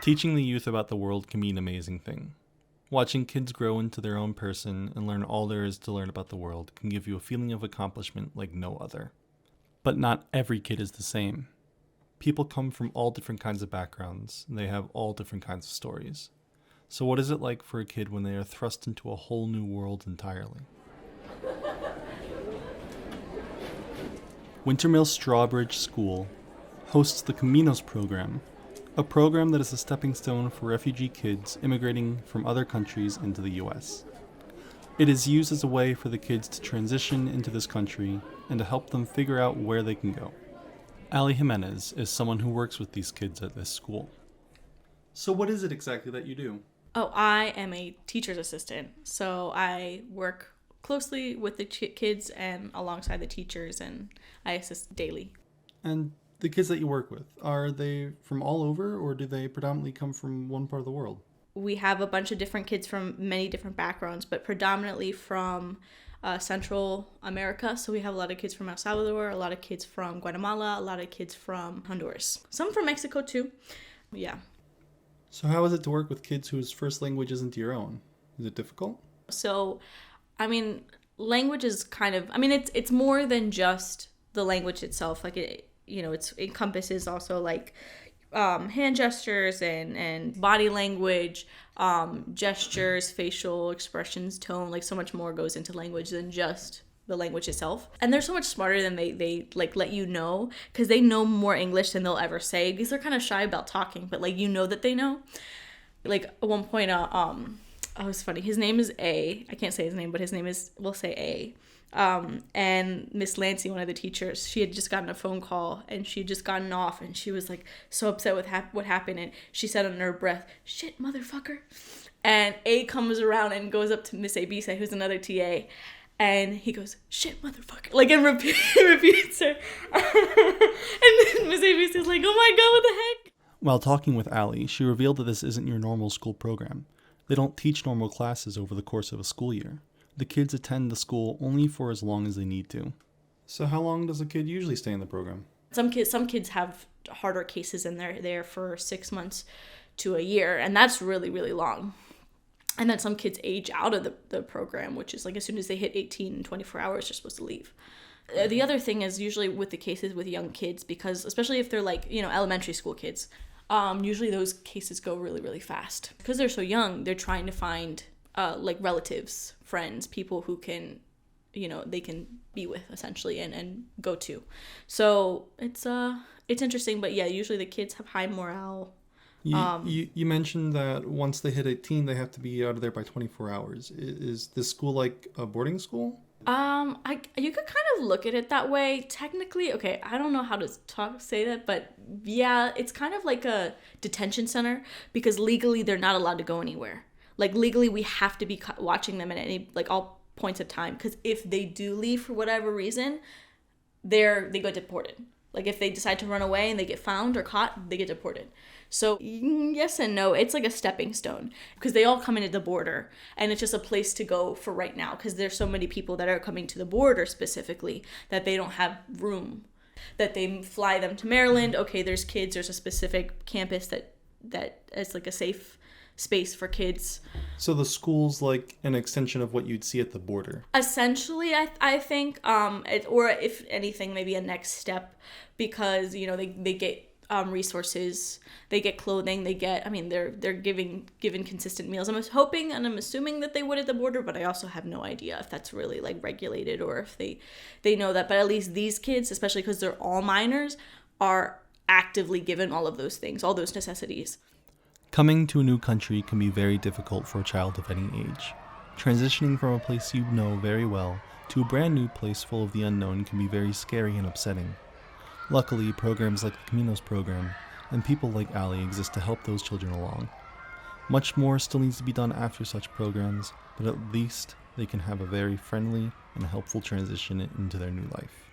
Teaching the youth about the world can be an amazing thing. Watching kids grow into their own person and learn all there is to learn about the world can give you a feeling of accomplishment like no other. But not every kid is the same. People come from all different kinds of backgrounds, and they have all different kinds of stories. So what is it like for a kid when they are thrust into a whole new world entirely? Wintermill Strawbridge School hosts the Caminos Program, a program that is a stepping stone for refugee kids immigrating from other countries into the U.S. It is used as a way for the kids to transition into this country and to help them figure out where they can go. Ali Jimenez is someone who works with these kids at this school. So what is it exactly that you do? Oh, I am a teacher's assistant. So I work closely with the kids and alongside the teachers, and I assist daily. And the kids that you work with, are they from all over, or do they predominantly come from one part of the world? We have a bunch of different kids from many different backgrounds, but predominantly from Central America. So we have a lot of kids from El Salvador, a lot of kids from Guatemala, a lot of kids from Honduras. Some from Mexico too. Yeah. So how is it to work with kids whose first language isn't your own? Is it difficult? So, language is kind of, it's more than just the language itself. Like it encompasses also like hand gestures and body language, gestures, facial expressions, tone. Like so much more goes into language than just the language itself. And they're so much smarter than they like let you know, because they know more English than they'll ever say, because they're kind of shy about talking, but like that they know. Like at one point, oh, it's funny. His name is A. I can't say his name, but his name is, we'll say A. And Miss Lancy, one of the teachers, she had just gotten a phone call and she had just gotten off, and she was like so upset with what happened, and she said under her breath, "Shit, motherfucker." And A comes around and goes up to Miss Abisa, who's another TA, and he goes, "Shit, motherfucker," like, and repeats her. And then Miss Abisa's like, "Oh my God, what the heck?" While talking with Ali, she revealed that this isn't your normal school program. They don't teach normal classes over the course of a school year. The kids attend the school only for as long as they need to. So how long does a kid usually stay in the program? Some kids have harder cases and they're there for 6 months to a year, and that's really, really long. And then some kids age out of the program, which is like as soon as they hit 18 in 24 hours, they're supposed to leave. The other thing is usually with the cases with young kids, because especially if they're like, elementary school kids, usually those cases go really, really fast. Because they're so young, they're trying to find like relatives, friends, people who can, they can be with essentially and go to. So it's interesting, but yeah, usually the kids have high morale. You mentioned that once they hit 18, they have to be out of there by 24 hours. Is this school like a boarding school? You could kind of look at it that way. Technically, okay, I don't know how to say that, but yeah, it's kind of like a detention center, because legally they're not allowed to go anywhere. Like legally, we have to be watching them at any, like, all points of time, because if they do leave for whatever reason, they get deported. Like if they decide to run away and they get found or caught, they get deported. So yes and no, it's like a stepping stone, because they all come in at the border, and it's just a place to go for right now, because there's so many people that are coming to the border specifically that they don't have room, that they fly them to Maryland. Okay, there's a specific campus that is like a safe space for kids. So the school's like an extension of what you'd see at the border. Essentially, I think, or if anything, maybe a next step, because they get resources, they get clothing, they're given consistent meals. I'm hoping and I'm assuming that they would at the border, but I also have no idea if that's really like regulated or if they know that. But at least these kids, especially because they're all minors, are actively given all of those things, all those necessities. Coming to a new country can be very difficult for a child of any age. Transitioning from a place you know very well to a brand new place full of the unknown can be very scary and upsetting. Luckily, programs like the Caminos Program and people like Ali exist to help those children along. Much more still needs to be done after such programs, but at least they can have a very friendly and helpful transition into their new life.